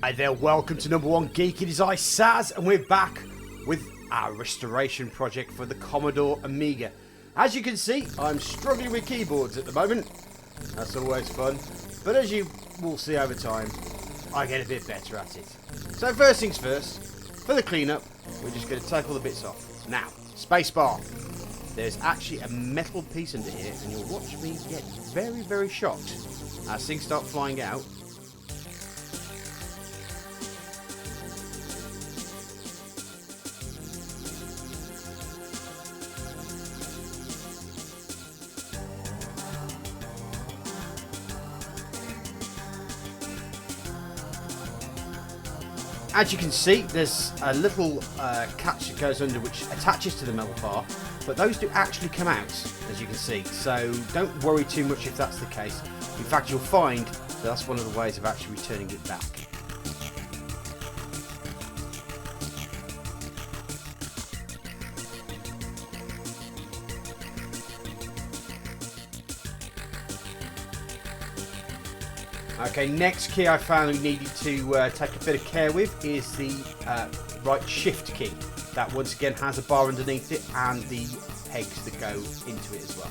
Hi there, welcome to number one Geek. It is I, Saz, and we're back with our restoration project for the Commodore Amiga. As you can see, I'm struggling with keyboards at the moment. That's always fun. But as you will see over time, I get a bit better at it. So first things first, for the cleanup, we're just going to take all the bits off. Now, spacebar. There's actually a metal piece under here, and you'll watch me get very, very shocked as things start flying out. As you can see, there's a little catch that goes under which attaches to the metal bar, but those do actually come out, as you can see, so don't worry too much if that's the case. In fact, you'll find that that's one of the ways of actually returning it back. Okay, next key I found we needed to take a bit of care with is the right shift key. That once again has a bar underneath it and the pegs that go into it as well.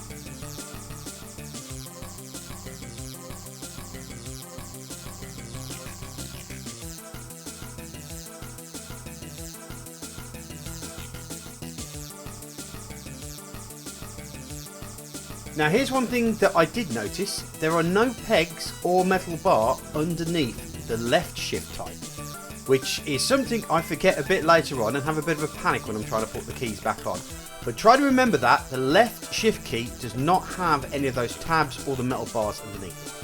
Now here's one thing that I did notice, there are no pegs or metal bar underneath the left shift type, which is something I forget a bit later on and have a bit of a panic when I'm trying to put the keys back on. But try to remember that the left shift key does not have any of those tabs or the metal bars underneath it.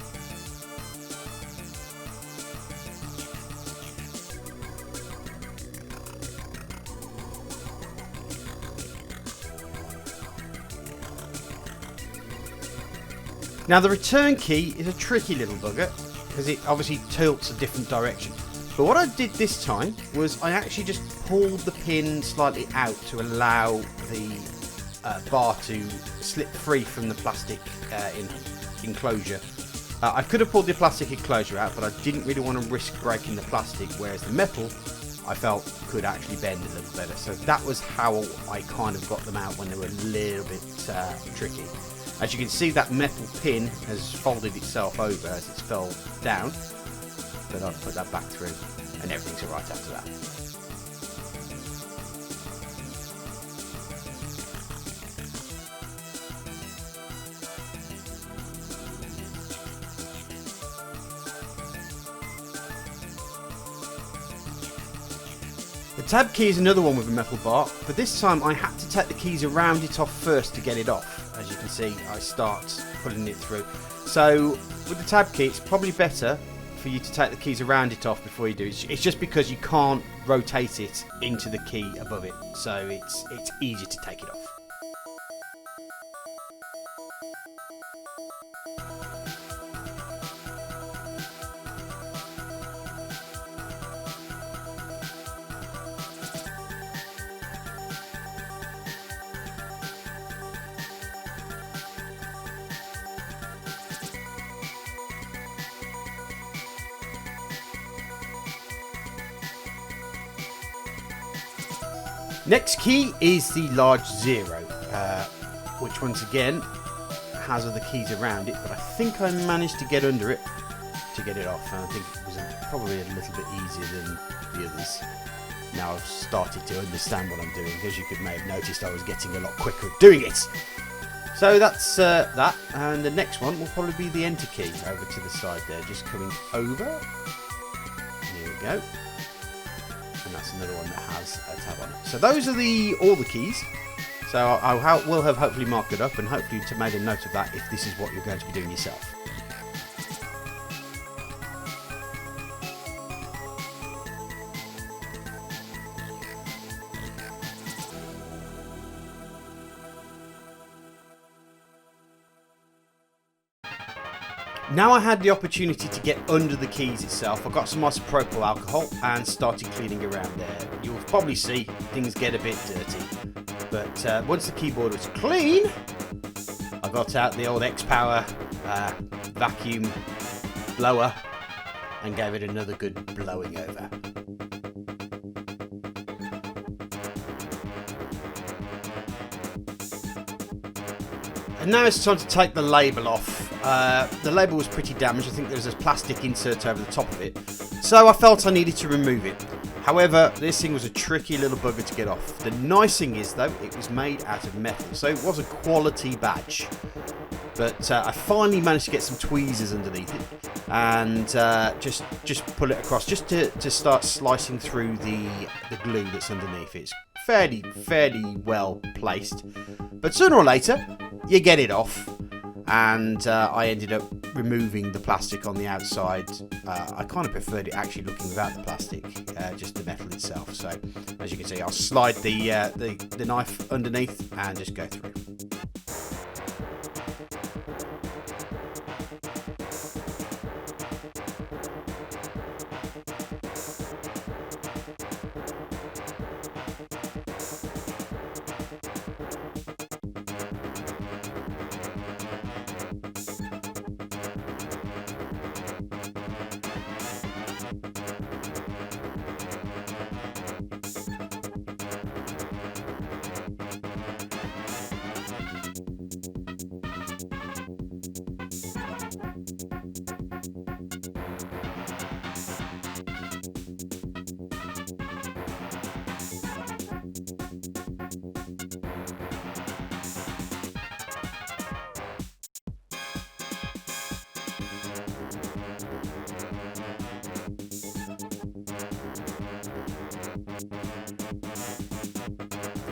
Now the return key is a tricky little bugger because it obviously tilts a different direction. But what I did this time was I actually just pulled the pin slightly out to allow the bar to slip free from the plastic enclosure. I could have pulled the plastic enclosure out, but I didn't really want to risk breaking the plastic, whereas the metal I felt could actually bend a little better. So that was how I kind of got them out when they were a little bit tricky. As you can see, that metal pin has folded itself over as it's fell down, but I've put that back through and everything's alright after that. The tab key is another one with a metal bar, but this time I had to take the keys around it off first to get it off. As you can see, I start pulling it through. So with the tab key, it's probably better for you to take the keys around it off before you do it. It's just because you can't rotate it into the key above it, so it's easier to take it off. Next key is the large 0, which once again has other keys around it, but I think I managed to get under it to get it off, and I think it was probably a little bit easier than the others. Now I've started to understand what I'm doing, as you may have noticed I was getting a lot quicker at doing it. So that's that, and the next one will probably be the enter key over to the side there, just coming over. Here we go. And that's another one that has a tab on it. So those are all the keys. So I will have hopefully marked it up and hopefully to made a note of that if this is what you're going to be doing yourself. Now I had the opportunity to get under the keys itself, I got some isopropyl alcohol and started cleaning around there. You'll probably see things get a bit dirty, but once the keyboard was clean, I got out the old X-Power vacuum blower and gave it another good blowing over. And now it's time to take the label off. The label was pretty damaged. I think there was a plastic insert over the top of it. So I felt I needed to remove it. However, this thing was a tricky little bugger to get off. The nice thing is, though, it was made out of metal. So it was a quality badge. But I finally managed to get some tweezers underneath it. And just pull it across. Just to start slicing through the glue that's underneath it. It's fairly well placed. But sooner or later, you get it off. And I ended up removing the plastic on the outside. I kind of preferred it actually looking without the plastic, just the metal itself. So as you can see, I'll slide the knife underneath and just go through.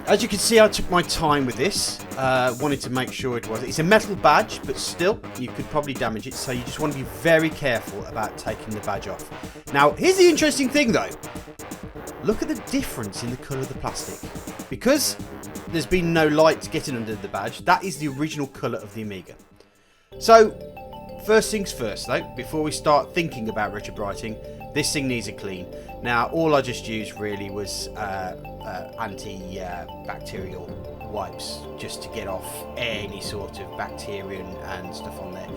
As you can see, I took my time with this, wanted to make sure it's a metal badge, but still, you could probably damage it, so you just want to be very careful about taking the badge off. Now, here's the interesting thing though. Look at the difference in the colour of the plastic. Because there's been no light getting under the badge, that is the original colour of the Amiga. So, first things first though, before we start thinking about retrobriting, this thing needs a clean. Now, all I just used really was anti-bacterial wipes just to get off any sort of bacteria and stuff on there.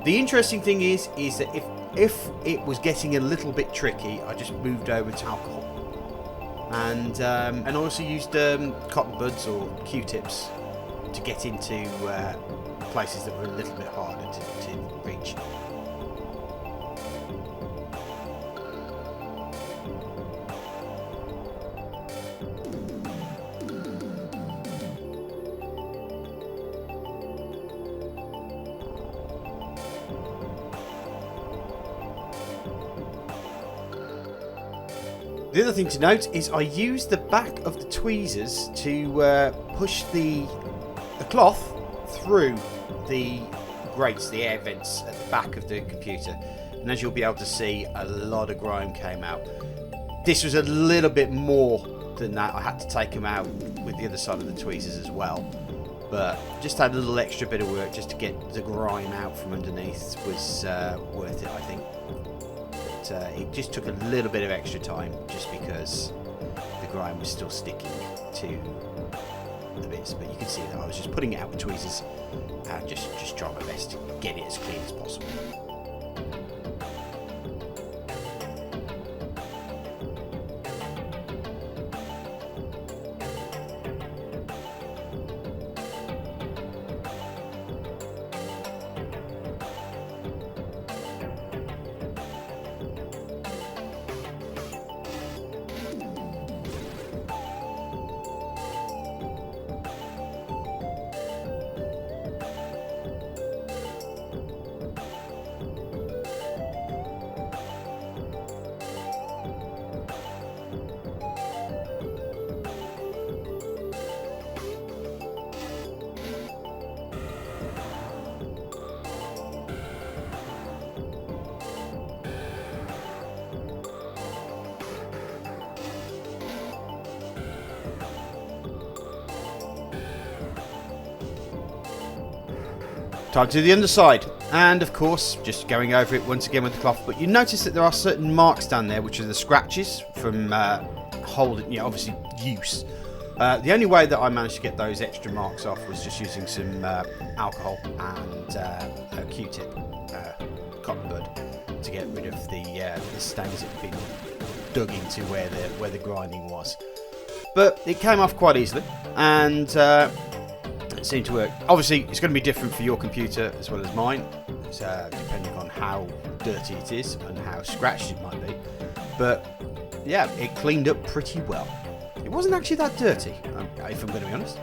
The interesting thing is that if it was getting a little bit tricky, I just moved over to alcohol, and I also used cotton buds or Q-tips to get into places that were a little bit harder to reach. The other thing to note is I used the back of the tweezers to push the cloth through the grates, the air vents at the back of the computer. And as you'll be able to see, a lot of grime came out. This was a little bit more than that. I had to take them out with the other side of the tweezers as well. But just had a little extra bit of work just to get the grime out from underneath was worth it, I think. It just took a little bit of extra time just because the grime was still sticking to the bits, but you can see that I was just putting it out with tweezers and just trying my best to get it as clean as possible. Time to do the underside, and of course just going over it once again with the cloth, but you notice that there are certain marks down there which are the scratches from holding, obviously use. The only way that I managed to get those extra marks off was just using some alcohol and a Q-tip, cotton bud, to get rid of the stains that had been dug into where the grinding was. But it came off quite easily, and it seemed to work. Obviously, it's going to be different for your computer as well as mine, depending on how dirty it is and how scratched it might be. But yeah, it cleaned up pretty well. It wasn't actually that dirty, if I'm going to be honest.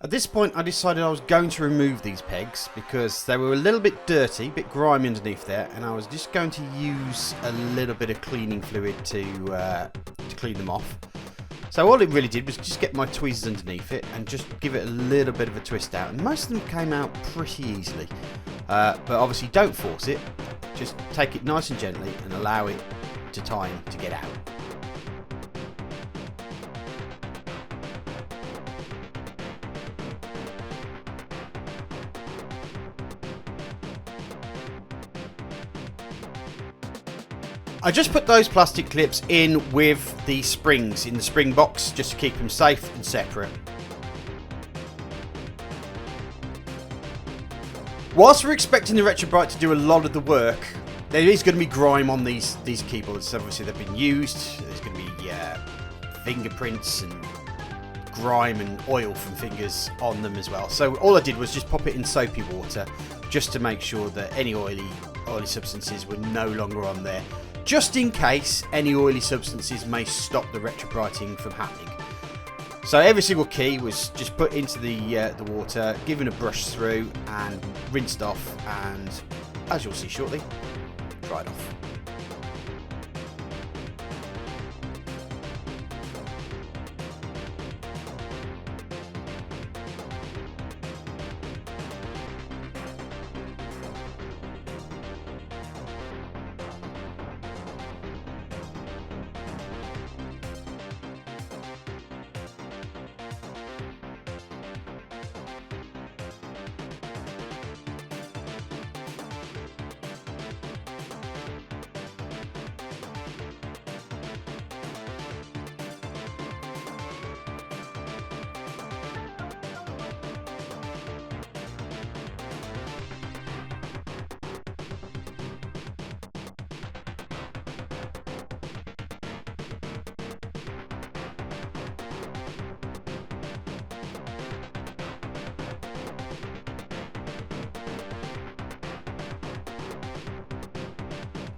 At this point, I decided I was going to remove these pegs because they were a little bit dirty, a bit grimy underneath there, and I was just going to use a little bit of cleaning fluid to clean them off. So all it really did was just get my tweezers underneath it and just give it a little bit of a twist out, and most of them came out pretty easily. But obviously don't force it, just take it nice and gently and allow it time to get out. I just put those plastic clips in with the springs in the spring box just to keep them safe and separate. Whilst we're expecting the Retrobrite to do a lot of the work, there is going to be grime on these keyboards. Obviously they've been used, there's going to be fingerprints and grime and oil from fingers on them as well. So all I did was just pop it in soapy water just to make sure that any oily substances were no longer on there, just in case any oily substances may stop the retrobriting from happening. So every single key was just put into the water, given a brush through and rinsed off, and as you'll see shortly, dried off.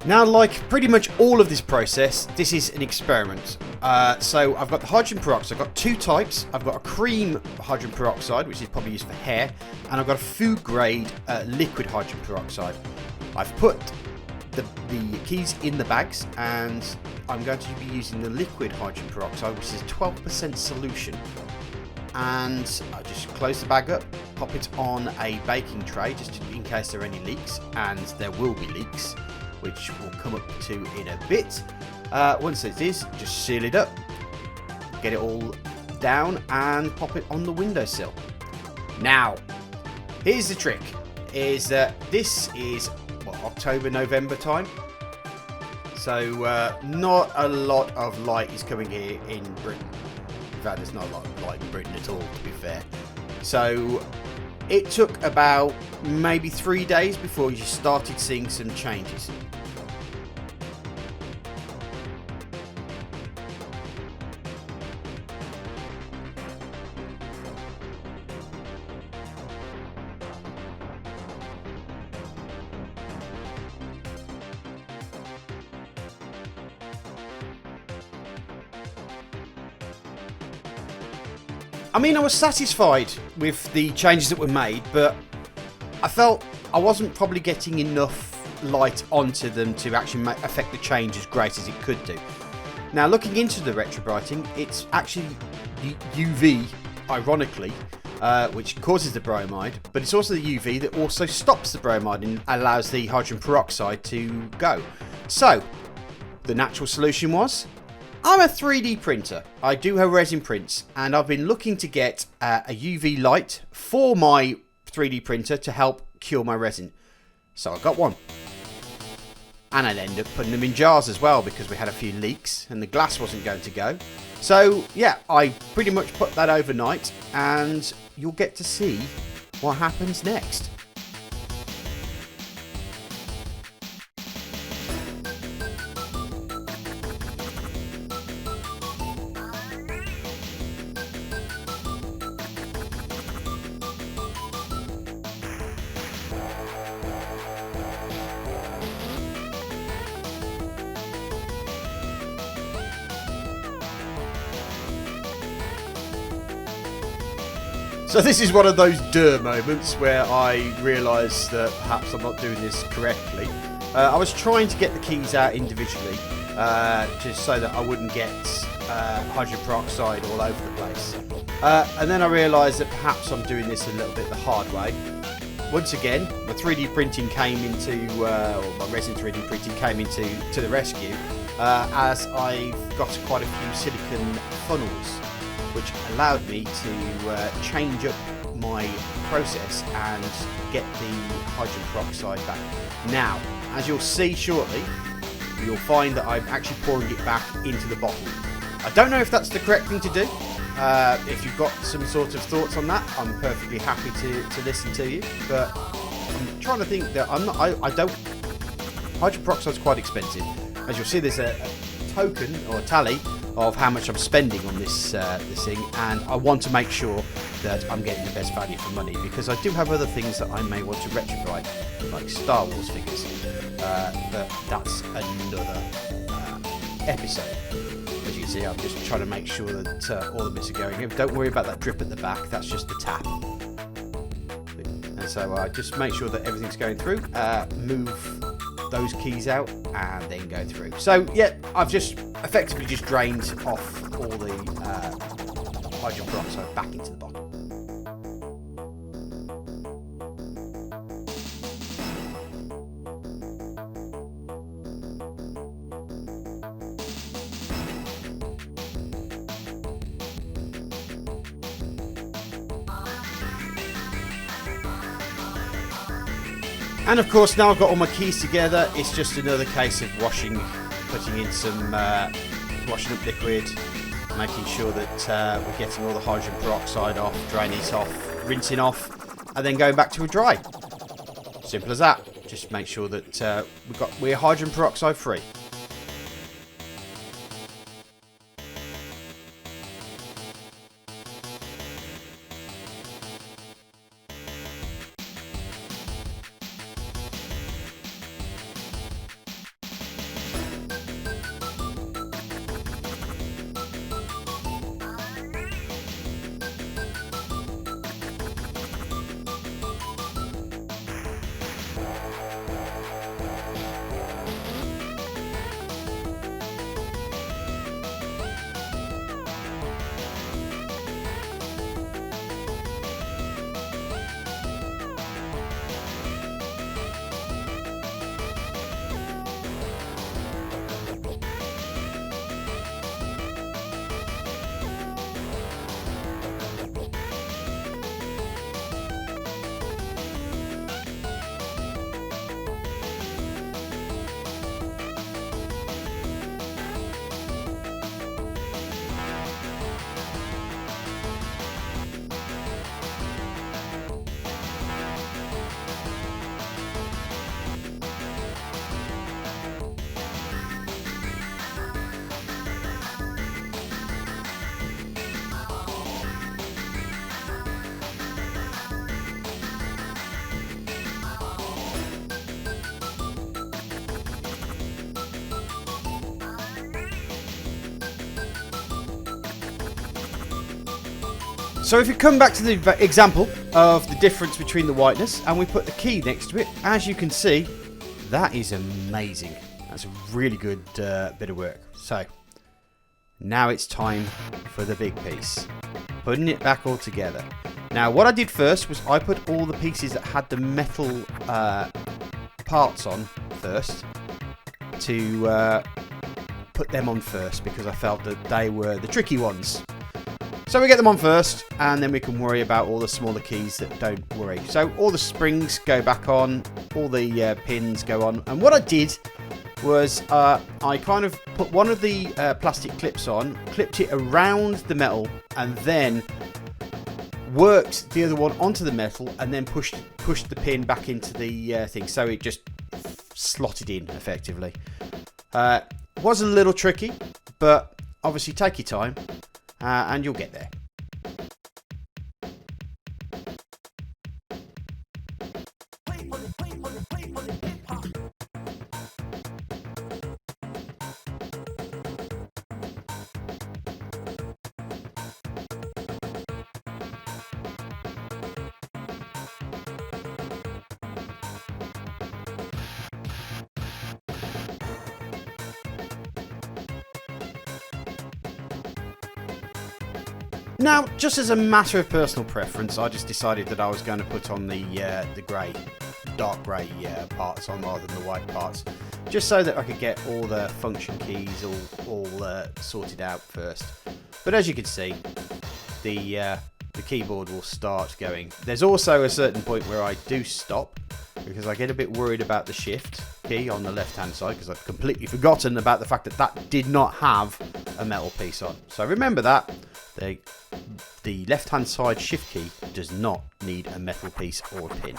Now, like pretty much all of this process, this is an experiment. So I've got the hydrogen peroxide. I've got two types. I've got a cream hydrogen peroxide, which is probably used for hair, and I've got a food grade liquid hydrogen peroxide. I've put the keys in the bags, and I'm going to be using the liquid hydrogen peroxide, which is 12% solution. And I just close the bag up, pop it on a baking tray just in case there are any leaks, and there will be leaks, which we'll come up to in a bit. Once it is, just seal it up, get it all down, and pop it on the windowsill. Now, here's the trick, is that this is October, November time. So not a lot of light is coming here in Britain. In fact, there's not a lot of light in Britain at all, to be fair. So it took about maybe 3 days before you started seeing some changes. I mean, I was satisfied with the changes that were made, but I felt I wasn't probably getting enough light onto them to actually affect the change as great as it could do. Now, looking into the retrobriting, it's actually UV, ironically, which causes the bromide, but it's also the UV that also stops the bromide and allows the hydrogen peroxide to go. So, the natural solution was, I'm a 3D printer. I do have resin prints, and I've been looking to get a UV light for my 3D printer to help cure my resin. So I got one. And I'd end up putting them in jars as well because we had a few leaks and the glass wasn't going to go. So yeah, I pretty much put that overnight, and you'll get to see what happens next. So this is one of those duh moments where I realise that perhaps I'm not doing this correctly. I was trying to get the keys out individually, just so that I wouldn't get hydrogen peroxide all over the place. And then I realised that perhaps I'm doing this a little bit the hard way. Once again, my 3D printing came into, or my resin 3D printing came into the rescue, as I've got quite a few silicon funnels, which allowed me to change up my process and get the hydrogen peroxide back. Now, as you'll see shortly, you'll find that I'm actually pouring it back into the bottle. I don't know if that's the correct thing to do. If you've got some sort of thoughts on that, I'm perfectly happy to listen to you. But I'm trying to think that I don't. Hydrogen peroxide is quite expensive. As you'll see, there's a token or a tally of how much I'm spending on this thing, and I want to make sure that I'm getting the best value for money, because I do have other things that I may want to retrobrite, like Star Wars figures, but that's another episode. As you can see, I'm just trying to make sure that all the bits are going in. Don't worry about that drip at the back, that's just the tap. And so just make sure that everything's going through, move those keys out and then go through. So yeah, I've just effectively just drained off all the hydrogen peroxide back into the bottle. And of course, now I've got all my keys together, it's just another case of washing, putting in some washing up liquid, making sure that we're getting all the hydrogen peroxide off, draining it off, rinsing off, and then going back to a dry. Simple as that. Just make sure that we're hydrogen peroxide free. So if we come back to the example of the difference between the whiteness and we put the key next to it, as you can see, that is amazing. That's a really good bit of work. So now it's time for the big piece, putting it back all together. Now what I did first was I put all the pieces that had the metal parts on first, to put them on first, because I felt that they were the tricky ones. So we get them on first, and then we can worry about all the smaller keys that don't worry. So all the springs go back on, all the pins go on, and what I did was I kind of put one of the plastic clips on, clipped it around the metal, and then worked the other one onto the metal, and then pushed the pin back into the thing, so it just slotted in effectively. Was a little tricky, but obviously take your time and you'll get there. Now, just as a matter of personal preference, I just decided that I was going to put on the grey, dark grey parts on rather than the white parts, just so that I could get all the function keys all sorted out first. But as you can see, the keyboard will start going. There's also a certain point where I do stop, because I get a bit worried about the shift key on the left hand side, because I've completely forgotten about the fact that that did not have a metal piece on. So remember that. The left hand side shift key does not need a metal piece or a pin.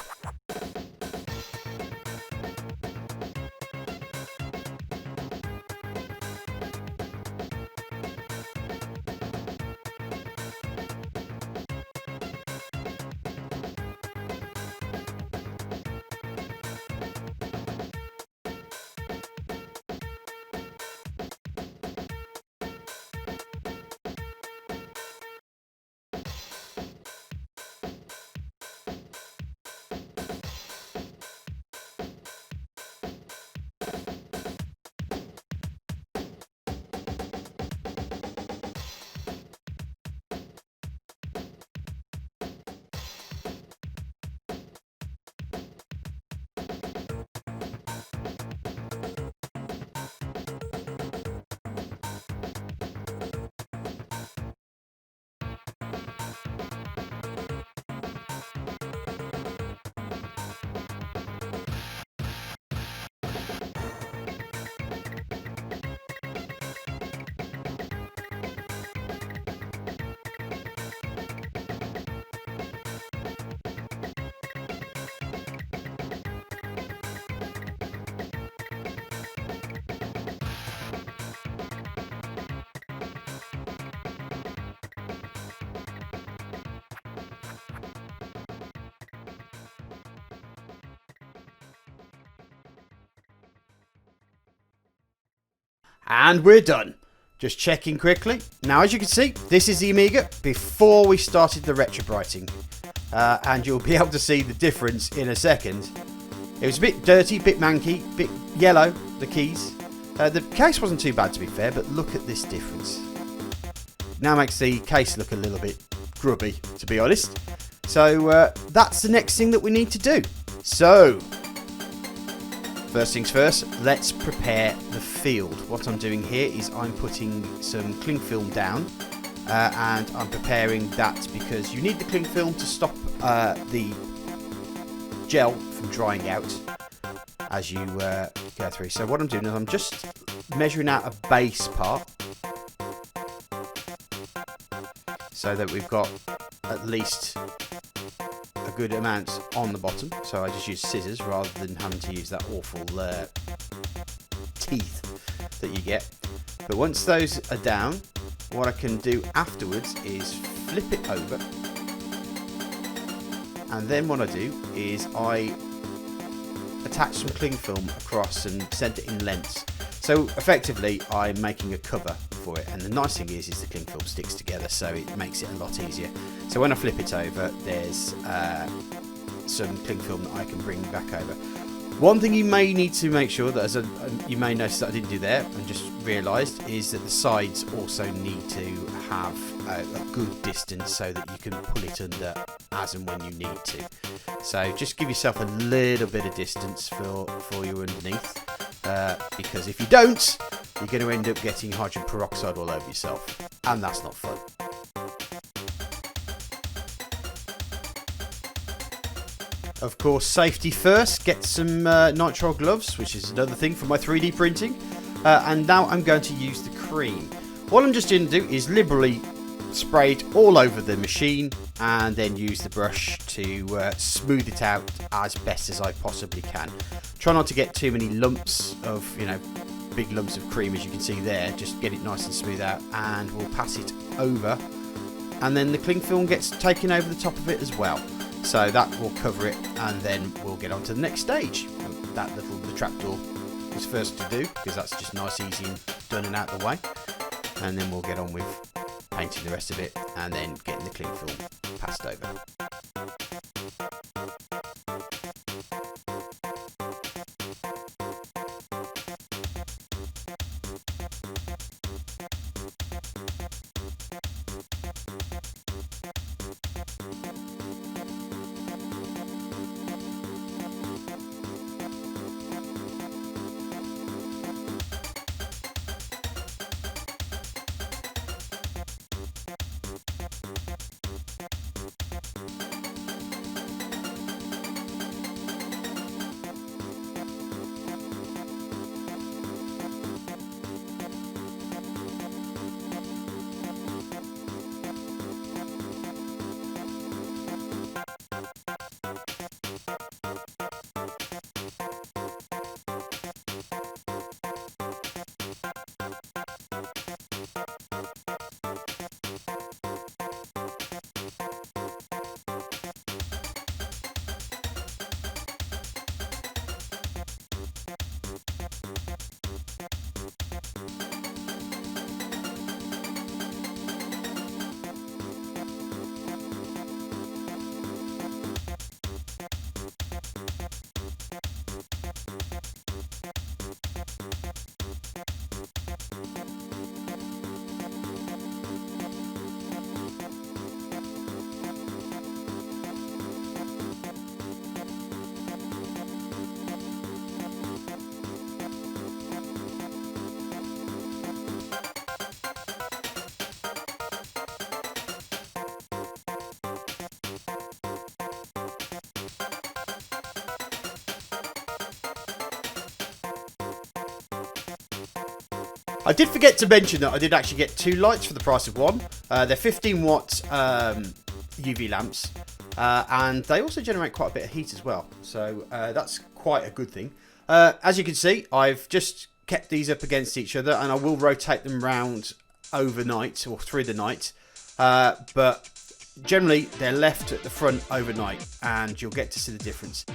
And we're done. Just checking quickly. Now, as you can see, this is the Amiga before we started the retrobriting. And you'll be able to see the difference in a second. It was a bit dirty, a bit manky, a bit yellow, the keys. The case wasn't too bad, to be fair, but look at this difference. Now makes the case look a little bit grubby, to be honest. So that's the next thing that we need to do. So, first things first, let's prepare the field. What I'm doing here is I'm putting some cling film down, and I'm preparing that because you need the cling film to stop the gel from drying out as you go through. So what I'm doing is I'm just measuring out a base part so that we've got at least a good amount on the bottom. So I just use scissors rather than having to use that awful teeth that you get. But once those are down, what I can do afterwards is flip it over, and then what I do is I attach some cling film across and send it in lengths. So effectively I'm making a cover for it. And the nice thing is the cling film sticks together, so it makes it a lot easier. So when I flip it over, there's some cling film that I can bring back over. One thing you may need to make sure that, you may notice that I didn't do there and just realised, is that the sides also need to have a good distance so that you can pull it under as and when you need to. So just give yourself a little bit of distance for your underneath, because if you don't, you're going to end up getting hydrogen peroxide all over yourself, and that's not fun. Of course, safety first, get some nitrile gloves, which is another thing for my 3D printing. And now I'm going to use the cream. What I'm just going to do is liberally spray it all over the machine and then use the brush to smooth it out as best as I possibly can. Try not to get too many lumps of, big lumps of cream, as you can see there. Just get it nice and smooth out, and we'll pass it over. And then the cling film gets taken over the top of it as well. So that will cover it, and then we'll get on to the next stage. The trapdoor was first to do, because that's just nice, easy and done and out of the way. And then we'll get on with painting the rest of it and then getting the cling film passed over. I did forget to mention that I did actually get two lights for the price of one. They're 15 watt UV lamps, and they also generate quite a bit of heat as well. So that's quite a good thing. As you can see, I've just kept these up against each other, and I will rotate them round overnight or through the night. But generally, they're left at the front overnight, and you'll get to see the difference.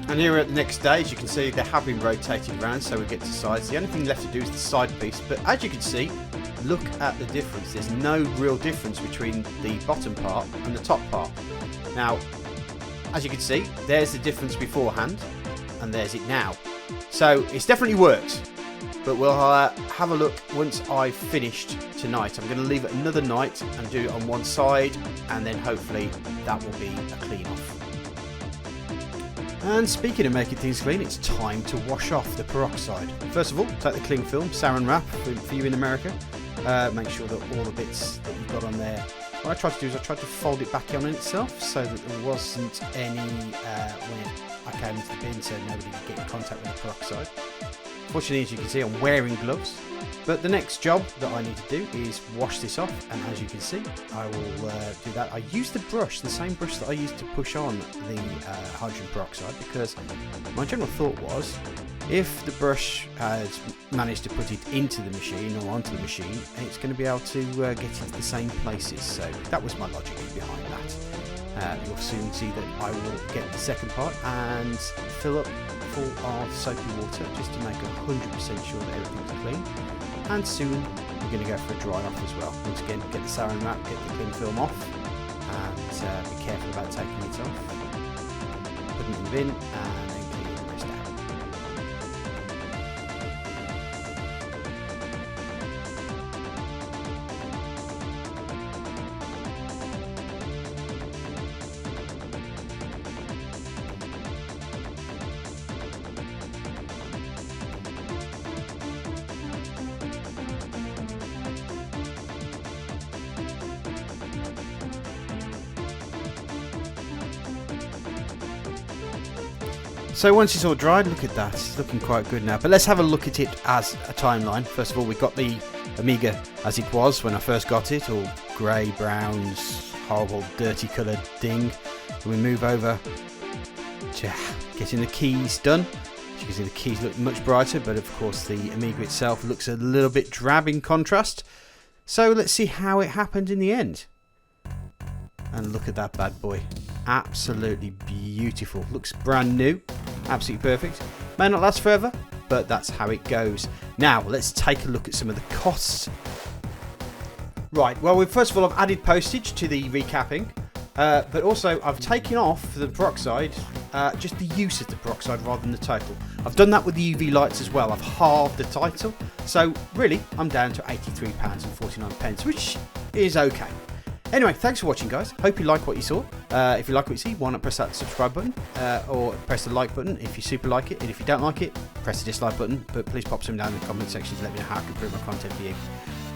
And here at the next stage, you can see they have been rotated around, so we get to sides. The only thing left to do is the side piece, but as you can see, look at the difference. There's no real difference between the bottom part and the top part. Now, as you can see, there's the difference beforehand, and there's it now. So it's definitely worked, but we'll have a look once I've finished tonight. I'm going to leave it another night and do it on one side, and then hopefully that will be a clean off. And speaking of making things clean, it's time to wash off the peroxide. First of all, take the cling film, Saran wrap for you in America. Make sure that all the bits that you've got on there. What I tried to do is I tried to fold it back on itself so that there wasn't any when I came into the bin, so nobody could get in contact with the peroxide. Fortunately, as you can see, I'm wearing gloves. But the next job that I need to do is wash this off, and as you can see, I will do that. I use the brush, the same brush that I used to push on the hydrogen peroxide, because my general thought was If the brush has managed to put it into the machine or onto the machine, it's going to be able to get into the same places. So that was my logic behind that. You'll soon see that I will get the second part and fill up full of soapy water just to make 100% sure that everything's clean. And soon we're going to go for a dry off as well. Once again, get the saran wrap, get the cling film off, and be careful about taking it off. Putting it in the bin and then cleaning the rest out. So once it's all dried, look at that, it's looking quite good now. But let's have a look at it as a timeline. First of all, we've got the Amiga as it was when I first got it, all grey, browns, horrible, dirty coloured ding. And we move over to getting the keys done. As you can see, the keys look much brighter, but of course the Amiga itself looks a little bit drab in contrast. So let's see how it happened in the end. And look at that bad boy. Absolutely beautiful. Looks brand new. Absolutely perfect. May not last forever, but that's how it goes. Now, let's take a look at some of the costs. Right, well, first of all, I've added postage to the recapping. But also, I've taken off the peroxide, just the use of the peroxide rather than the total. I've done that with the UV lights as well. I've halved the title. So, really, I'm down to £83.49, which is okay. Anyway, thanks for watching, guys. Hope you like what you saw. If you like what you see, why not press that subscribe button or press the like button if you super like it. And if you don't like it, press the dislike button. But please pop some down in the comment section to let me know how I can improve my content for you.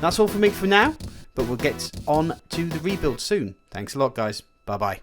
That's all for me for now, but we'll get on to the rebuild soon. Thanks a lot, guys. Bye-bye.